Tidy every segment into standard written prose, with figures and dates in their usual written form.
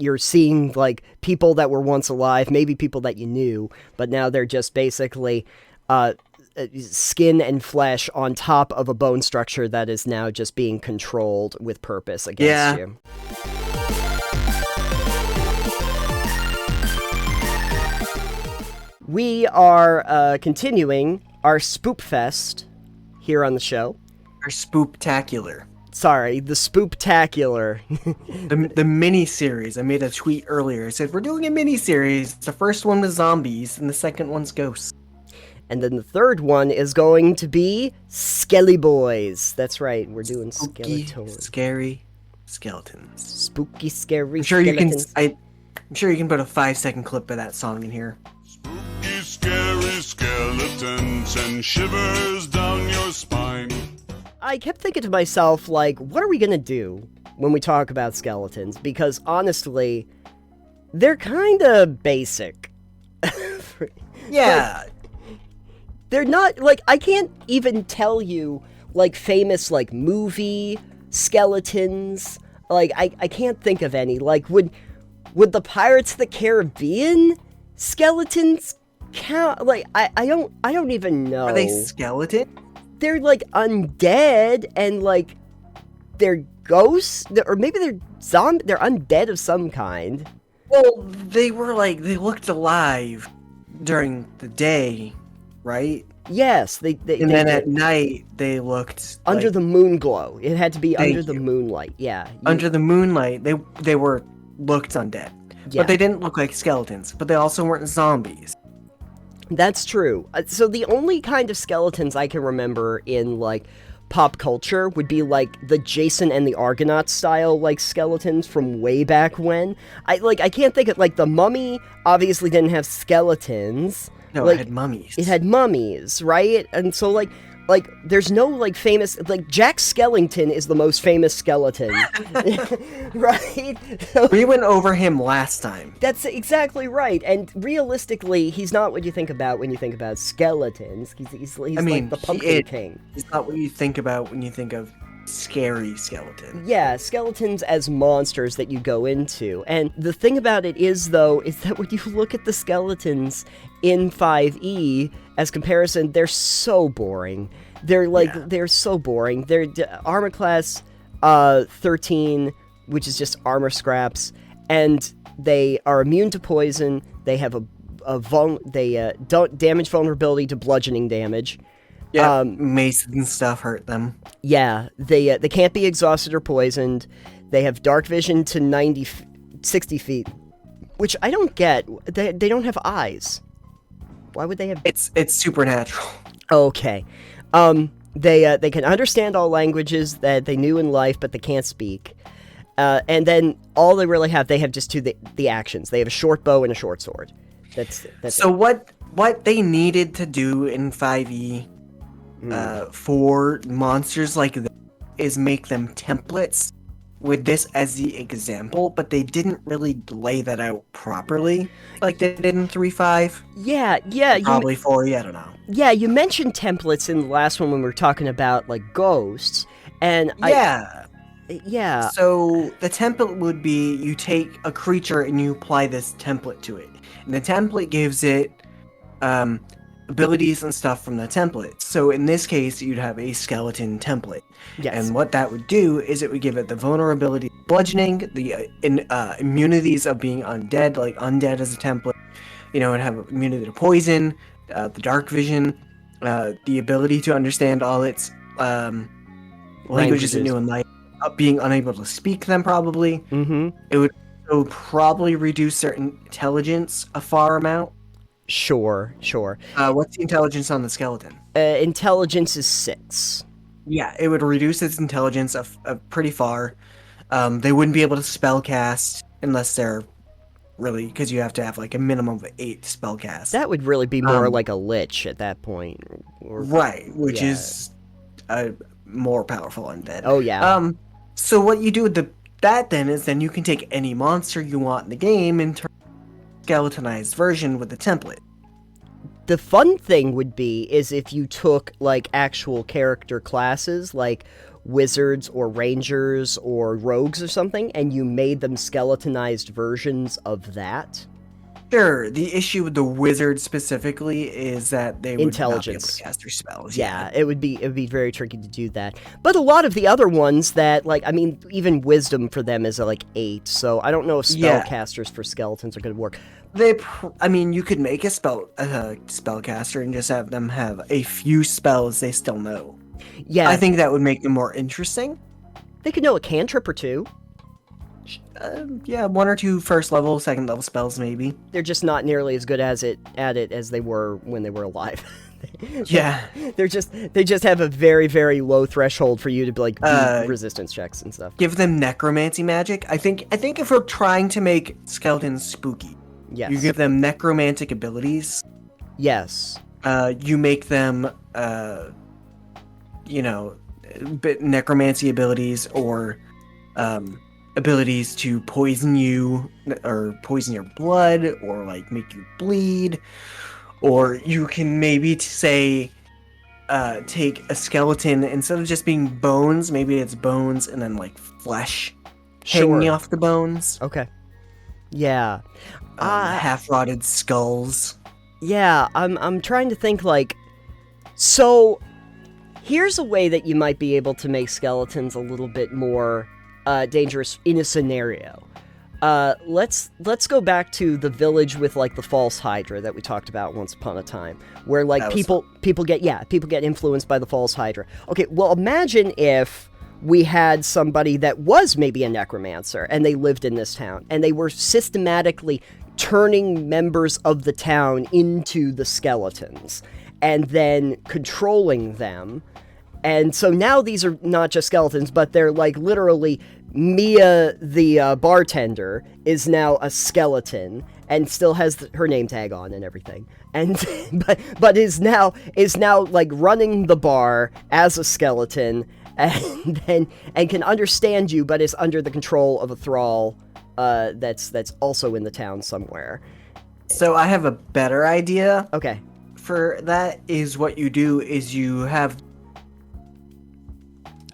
you're seeing, like, people that were once alive, maybe people that you knew, but now they're just basically skin and flesh on top of a bone structure that is now just being controlled with purpose against you. We are continuing our Spoop Fest here on the show. Our spooptacular. Sorry, the spooptacular. the mini-series. I made a tweet earlier. I said, we're doing a mini-series. The first one was zombies, and the second one's ghosts. And then the third one is going to be Skelly Boys. That's right, we're doing skeletons. Scary skeletons. Spooky, scary I'm sure skeletons. I'm sure you can put a 5-second clip of that song in here. Spooky, scary skeletons and shivers down your spine. I kept thinking to myself, like, what are we gonna do when we talk about skeletons? Because honestly, they're kinda basic. Yeah. Like, they're not, like, I can't even tell you, like, famous, like, movie skeletons. Like, I can't think of any. Like, would the Pirates of the Caribbean skeletons count? Like, I don't even know. Are they skeleton? They're, like, undead, and, like, they're ghosts? Or maybe they're undead of some kind. Well, they looked alive during the day, right? Yes, and then at night, they looked under like, the moon glow. It had to be under the moonlight, yeah. Under the moonlight, they looked undead. Yeah. But they didn't look like skeletons, but they also weren't zombies. That's true. So the only kind of skeletons I can remember in, like, pop culture would be, like, the Jason and the Argonauts style, like, skeletons from way back when. I can't think of, like, the Mummy obviously didn't have skeletons. No, like, it had mummies. It had mummies, right? And so, like, there's no, like, famous, like, Jack Skellington is the most famous skeleton, right? So, we went over him last time. that's exactly right, and realistically, he's not what you think about when you think about skeletons. He's like the Pumpkin King. It's not what you think about when you think of scary skeleton. Yeah, skeletons as monsters that you go into. And the thing about it is, though, is that when you look at the skeletons in 5e, as comparison, they're so boring. They're so boring. They're armor class 13, which is just armor scraps, and they are immune to poison. They have don't damage vulnerability to bludgeoning damage. Yeah, mace and stuff hurt them. Yeah, they can't be exhausted or poisoned. They have dark vision to 60 feet, which I don't get. They don't have eyes. Why would they have? It's supernatural. Okay. They can understand all languages that they knew in life, but they can't speak. And then all they really have, they have just the actions. They have a short bow and a short sword. That's so it. What they needed to do in 5e for monsters like this is make them templates with this as the example, but they didn't really lay that out properly like they did in 3.5. Yeah. Probably 4e, I don't know. Yeah, you mentioned templates in the last one when we were talking about, like, ghosts, and yeah. So the template would be you take a creature and you apply this template to it, and the template gives it abilities and stuff from the template. So in this case, you'd have a skeleton template. Yes. And what that would do is it would give it the vulnerability to bludgeoning, the immunities of being undead, like undead as a template. You know, it'd have immunity to poison, the dark vision, the ability to understand all its languages it knew in life, being unable to speak them probably. Mm-hmm. It would probably reduce their intelligence a far amount. Sure. What's the intelligence on the skeleton? Intelligence is 6. Yeah, it would reduce its intelligence pretty far. They wouldn't be able to spellcast unless they're really, because you have to have like a minimum of 8 spellcasts. That would really be more like a lich at that point. Right, which is more powerful undead. Oh yeah. So what you do with that then is you can take any monster you want in the game and turn skeletonized version with the template. The fun thing would be is if you took, like, actual character classes, like wizards or rangers or rogues or something, and you made them skeletonized versions of that. Sure. The issue with the wizard specifically is that they would not be able Intelligence. to cast their spells. Yeah, it would be very tricky to do that. But a lot of the other ones that, like, I mean, even wisdom for them is like 8, so I don't know if spellcasters for skeletons are going to work. I mean, you could make a spellcaster and just have them have a few spells they still know. Yeah, I think that would make them more interesting. they could know a cantrip or two. Yeah, 1 or 2 first level, second level spells maybe. They're just not nearly as good at it as they were when they were alive. Yeah. they just have a very, very low threshold for you to like do resistance checks and stuff. Give them necromancy magic. I think if we're trying to make skeletons spooky, Yes. you give them necromantic abilities. Yes. You make them necromancy abilities or abilities to poison you or poison your blood or like make you bleed. Or you can maybe take a skeleton, instead of just being bones, maybe it's bones and then like flesh hanging off the bones. Okay. Yeah. Half-rotted skulls. Yeah, I'm trying to think like, so here's a way that you might be able to make skeletons a little bit more dangerous in a scenario. Let's go back to the village with like the false hydra that we talked about once upon a time, where like people get influenced by the false hydra. Okay, well imagine if we had somebody that was maybe a necromancer and they lived in this town and they were systematically turning members of the town into the skeletons and then controlling them. And so now these are not just skeletons, but they're like literally Mia, the bartender, is now a skeleton and still has her name tag on and everything. And but is now like running the bar as a skeleton and can understand you, but is under the control of a thrall that's also in the town somewhere. So I have a better idea. Okay. For that is what you do is you have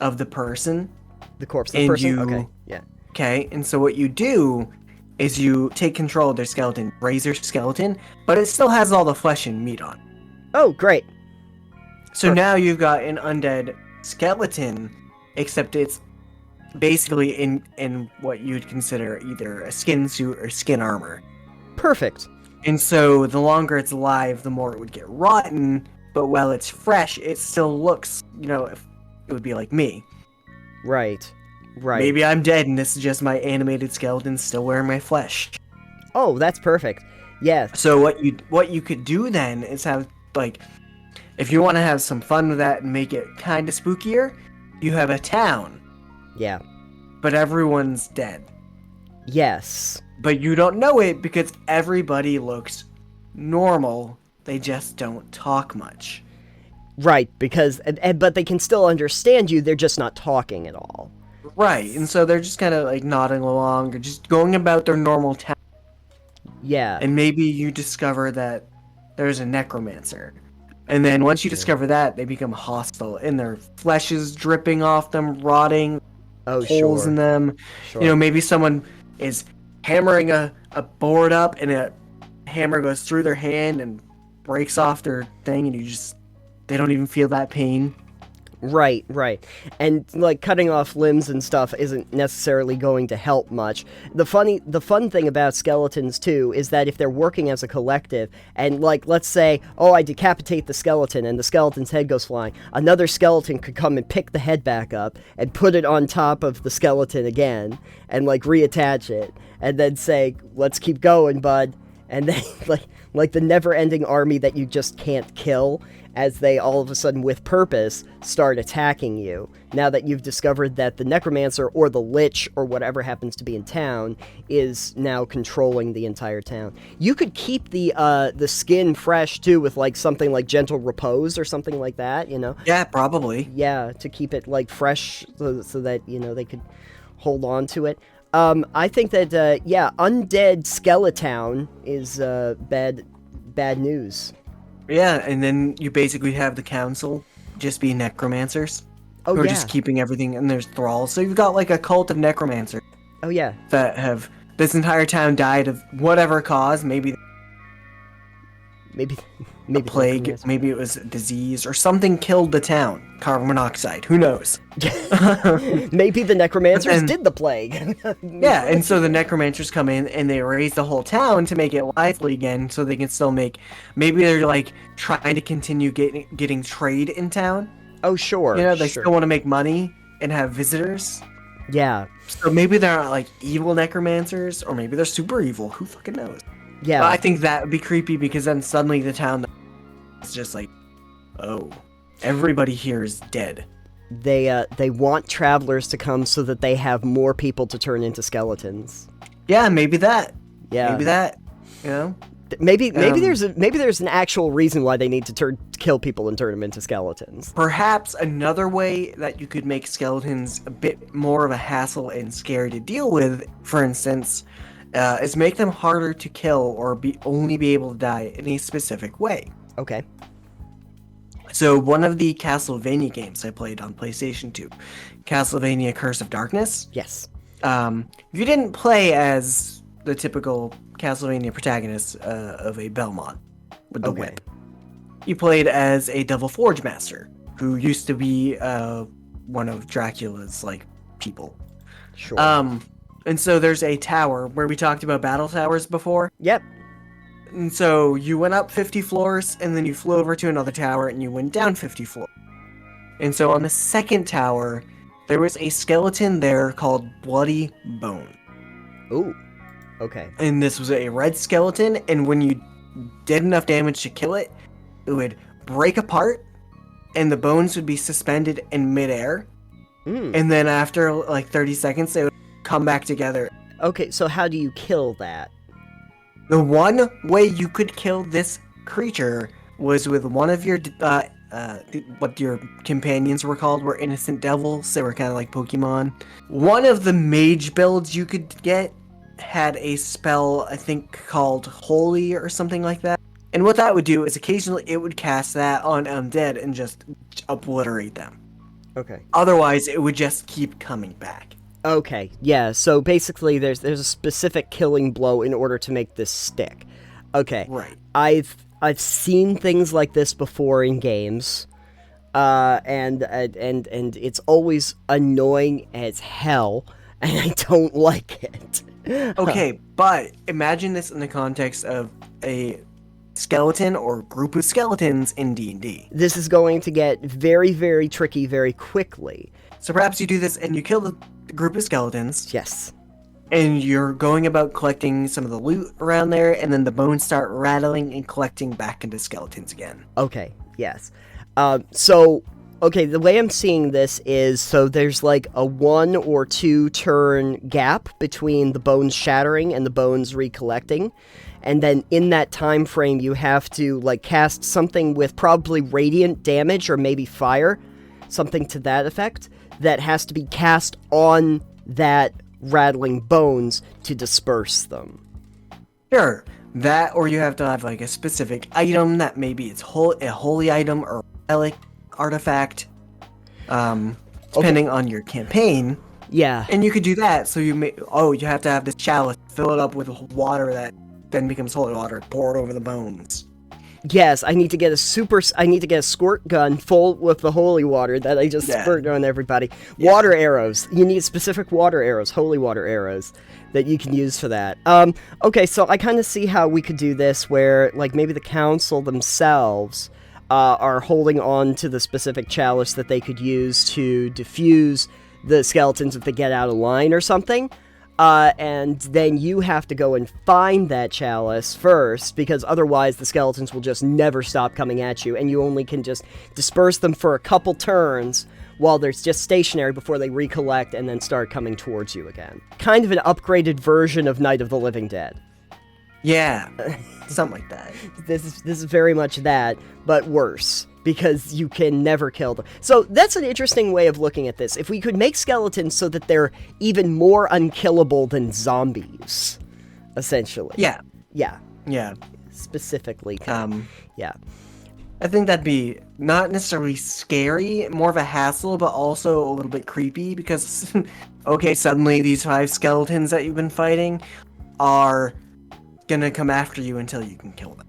of the person. The corpse of the person? Okay, yeah. Okay, and so what you do is you take control of their skeleton, raise their skeleton, but it still has all the flesh and meat on. Oh, great. So now you've got an undead skeleton, except it's basically in what you'd consider either a skin suit or skin armor. Perfect. And so the longer it's alive, the more it would get rotten, but while it's fresh, it still looks, it would be like me. Right. Maybe I'm dead and this is just my animated skeleton still wearing my flesh. Oh, that's perfect. Yeah. So what you could do then is have, like, if you want to have some fun with that and make it kind of spookier, you have a town. Yeah. But everyone's dead. Yes. But you don't know it because everybody looks normal. They just don't talk much. Right, because but they can still understand you, they're just not talking at all. Right, and so they're just kind of like nodding along or just going about their normal town. Yeah. And maybe you discover that there's a necromancer. And then once you discover that, they become hostile and their flesh is dripping off them, rotting, holes in them. Sure. Maybe someone is hammering a board up and a hammer goes through their hand and breaks off their thing and they don't even feel that pain. Right. And like cutting off limbs and stuff isn't necessarily going to help much. The fun thing about skeletons too is that if they're working as a collective and like let's say, I decapitate the skeleton and the skeleton's head goes flying, another skeleton could come and pick the head back up and put it on top of the skeleton again and like reattach it and then say, let's keep going, bud. And then like the never-ending army that you just can't kill as they all of a sudden with purpose start attacking you. Now that you've discovered that the necromancer or the lich or whatever happens to be in town is now controlling the entire town. You could keep the skin fresh too with like something like gentle repose or something like that, Yeah, probably. Yeah, to keep it like fresh so that, they could hold on to it. I think that, undead Skeleton is bad news. Yeah, and then you basically have the council just be necromancers. Oh, who are yeah. just keeping everything in their thrall. So you've got like a cult of necromancers Oh, yeah. that have this entire town died of whatever cause, maybe Maybe a plague, necromancer. maybe it was a disease, or something killed the town. Carbon monoxide, who knows? Maybe the necromancers then- did the plague. Yeah, and so the necromancers come in and they raise the whole town to make it lively again, so they can still make. Maybe they're like trying to continue getting trade in town. Oh, sure. You know, they sure. still want to make money and have visitors. Yeah. So maybe they're not like evil necromancers, or maybe they're super evil. Who fucking knows? Yeah. But I think that would be creepy because then suddenly the town is just like, oh, everybody here is dead. They want travelers to come so that they have more people to turn into skeletons. Yeah, maybe that. Yeah. Maybe that. You know. Maybe Um, there's an actual reason why they need to kill people and turn them into skeletons. Perhaps another way that you could make skeletons a bit more of a hassle and scary to deal with, for instance, is make them harder to kill or only be able to die in a specific way. Okay. So one of the Castlevania games I played on PlayStation 2, Castlevania Curse of Darkness, Yes. you didn't play as the typical Castlevania protagonist of a Belmont with the Okay. whip. You played as a Devil Forge Master, who used to be one of Dracula's like people. Sure. And so there's a tower where we talked about battle towers before. Yep. And so you went up 50 floors, and then you flew over to another tower, and you went down 50 floors. And so on the second tower, there was a skeleton there called Bloody Bone. Ooh. Okay. And this was a red skeleton, and when you did enough damage to kill it, it would break apart, and the bones would be suspended in midair. Mm. And then after like 30 seconds, they would come back together. Okay, so how do you kill that? The one way you could kill this creature was with one of your, what your companions were called were innocent devils. They were kind of like Pokemon. One of the mage builds you could get had a spell, I think, called Holy or something like that. And what that would do is occasionally it would cast that on undead and just obliterate them. Okay. Otherwise, it would just keep coming back. Okay, yeah, so basically there's a specific killing blow in order to make this stick. Okay. Right. I've seen things like this before in games. And it's always annoying as hell, and I don't like it. Okay, but imagine this in the context of a skeleton or group of skeletons in D&D. This is going to get very, very tricky very quickly. So perhaps you do this and you kill the group of skeletons, Yes. and you're going about collecting some of the loot around there, and then the bones start rattling and collecting back into skeletons again. Okay, yes. Okay, the way I'm seeing this is, so there's like a 1 or 2 turn gap between the bones shattering and the bones recollecting. And then in that time frame, you have to like cast something with probably radiant damage or maybe fire, something to that effect, that has to be cast on that rattling bones to disperse them. Sure, that, or you have to have like a specific item that maybe it's a holy item or relic artifact, depending on your campaign. Yeah. And you could do that. So you have to have this chalice, fill it up with water that then becomes holy water, pour it over the bones. Yes, I need to get a squirt gun full with the holy water that I just spurt on everybody. Yeah. Water arrows. You need specific water arrows, holy water arrows, that you can use for that. Okay, so I kind of see how we could do this where, like, maybe the council themselves are holding on to the specific chalice that they could use to defuse the skeletons if they get out of line or something. And then you have to go and find that chalice first, because otherwise the skeletons will just never stop coming at you, and you only can just disperse them for a couple turns while they're just stationary before they recollect and then start coming towards you again. Kind of an upgraded version of Night of the Living Dead. Yeah, something like that. This is very much that, but worse, because you can never kill them. So that's an interesting way of looking at this. If we could make skeletons so that they're even more unkillable than zombies, essentially. Yeah. Yeah. Yeah. Specifically. Yeah. I think that'd be not necessarily scary, more of a hassle, but also a little bit creepy because, okay, suddenly these 5 skeletons that you've been fighting are gonna come after you until you can kill them.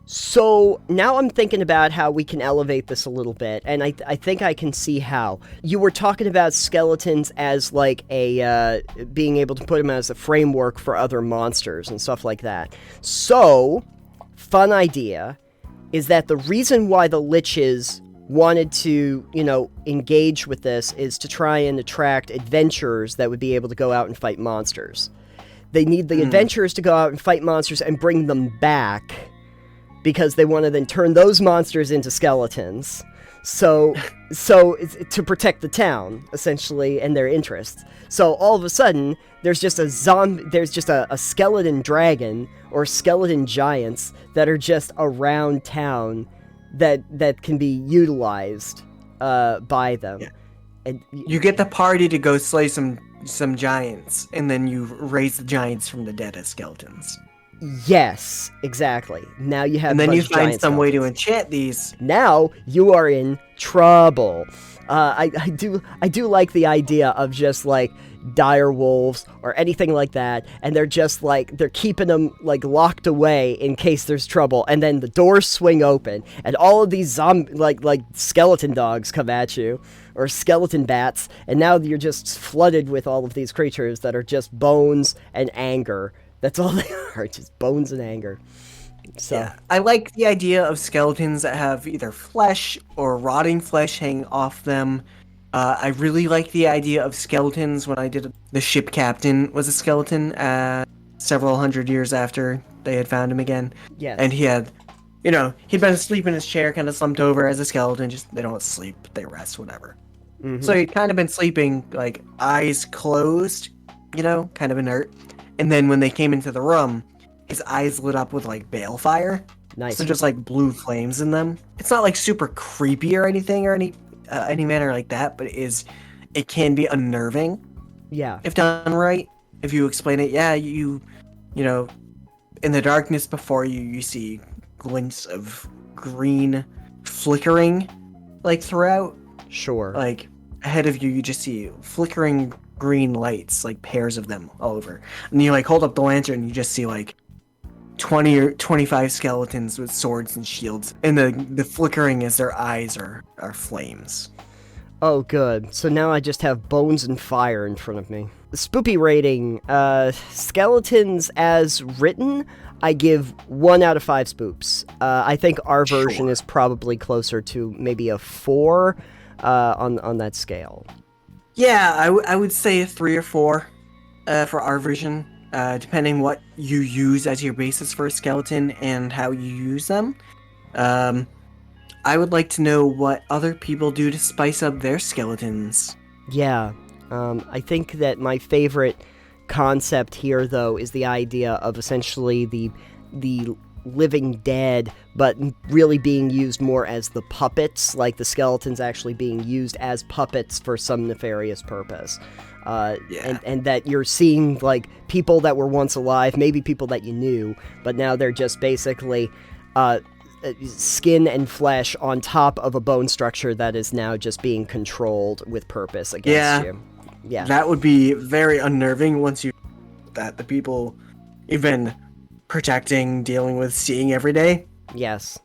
So now I'm thinking about how we can elevate this a little bit, and I think I can see how. You were talking about skeletons as like a, being able to put them as a framework for other monsters and stuff like that. So, fun idea is that the reason why the liches wanted to, engage with this is to try and attract adventurers that would be able to go out and fight monsters. They need the adventurers to go out and fight monsters and bring them back, because they want to then turn those monsters into skeletons. So it's to protect the town, essentially, and their interests. So all of a sudden, there's just a skeleton dragon or skeleton giants that are just around town that can be utilized by them. Yeah. And you get the party to go slay some giants, and then you raise the giants from the dead as skeletons. Yes, exactly. Now you have. And then you find some way to enchant these. Now you are in trouble. I do like the idea of just like dire wolves or anything like that, and they're just like they're keeping them like locked away in case there's trouble, and then the doors swing open, and all of these like skeleton dogs come at you, or skeleton bats, and now you're just flooded with all of these creatures that are just bones and anger. That's all they are, just bones and anger. So yeah, I like the idea of skeletons that have either flesh or rotting flesh hanging off them. I really like the idea of skeletons when I did the ship captain was a skeleton several hundred years after they had found him again. Yes. And he had, he'd been asleep in his chair, kind of slumped over as a skeleton. Just, they don't sleep, they rest, whatever. Mm-hmm. So he'd kind of been sleeping, like, eyes closed, kind of inert. And then when they came into the room, his eyes lit up with, like, balefire. Nice. So just, like, blue flames in them. It's not, like, super creepy or anything or any manner like that, but it can be unnerving. Yeah. If done right. If you explain it, yeah, you know, in the darkness before you, you see glints of green flickering, like, throughout. Sure. Like, ahead of you, you just see flickering green lights, like pairs of them all over. And you like hold up the lantern and you just see like 20 or 25 skeletons with swords and shields. And the flickering is their eyes are flames. Oh, good. So now I just have bones and fire in front of me. The spoopy rating, skeletons as written, I give 1 out of 5 spoops. I think our version is probably closer to maybe a 4 on that scale. Yeah, I would say a 3 or 4 for our version, depending what you use as your basis for a skeleton and how you use them. I would like to know what other people do to spice up their skeletons. Yeah, I think that my favorite concept here, though, is the idea of essentially the living dead, but really being used more as the puppets, like the skeletons actually being used as puppets for some nefarious purpose. And that you're seeing, like, people that were once alive, maybe people that you knew, but now they're just basically skin and flesh on top of a bone structure that is now just being controlled with purpose against you. Yeah. That would be very unnerving once you... that the people even protecting, dealing with, seeing every day. Yes.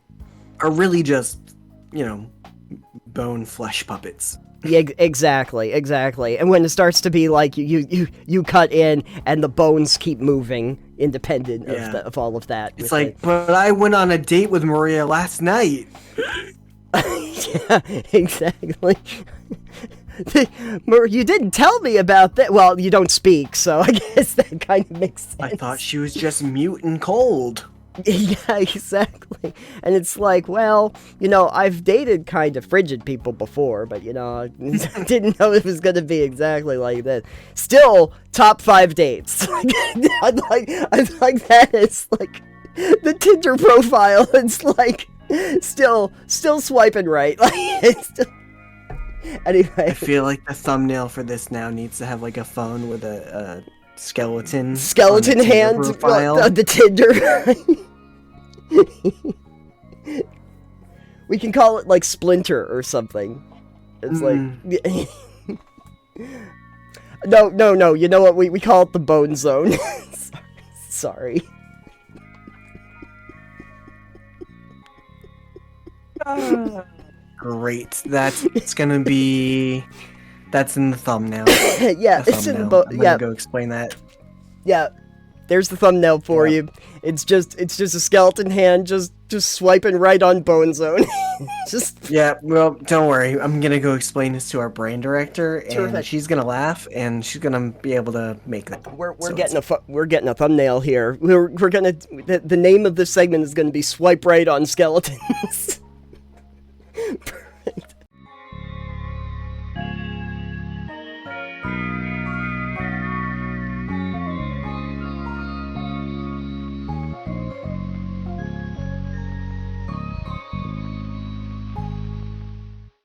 Are really just, bone flesh puppets. Yeah, exactly. And when it starts to be like you cut in and the bones keep moving independent of all of that. It's like, but I went on a date with Maria last night. Yeah, exactly. You didn't tell me about that. Well, you don't speak, so I guess that kind of makes sense. I thought she was just mute and cold. Yeah, exactly. And it's like, well, I've dated kind of frigid people before, but, I didn't know it was going to be exactly like that. Still, top 5 dates. I'd like that as, like, the Tinder profile. It's like, still swiping right. Like, it's still... Anyway. I feel like the thumbnail for this now needs to have, like, a phone with a skeleton hand profile. The Tinder. We can call it like Splinter or something. It's like no. You know what? We call it the Bone Zone. Sorry. Great. That's gonna be. That's in the thumbnail. Yeah, it's in the I'm gonna go explain that. Yeah, there's the thumbnail for you. It's just a skeleton hand just swiping right on Bone Zone. Yeah, well, don't worry. I'm gonna go explain this to our brand director, and Terrific. she's gonna laugh, and she's gonna be able to make that. We're getting a thumbnail here. We're gonna the name of this segment is gonna be Swipe Right on Skeletons.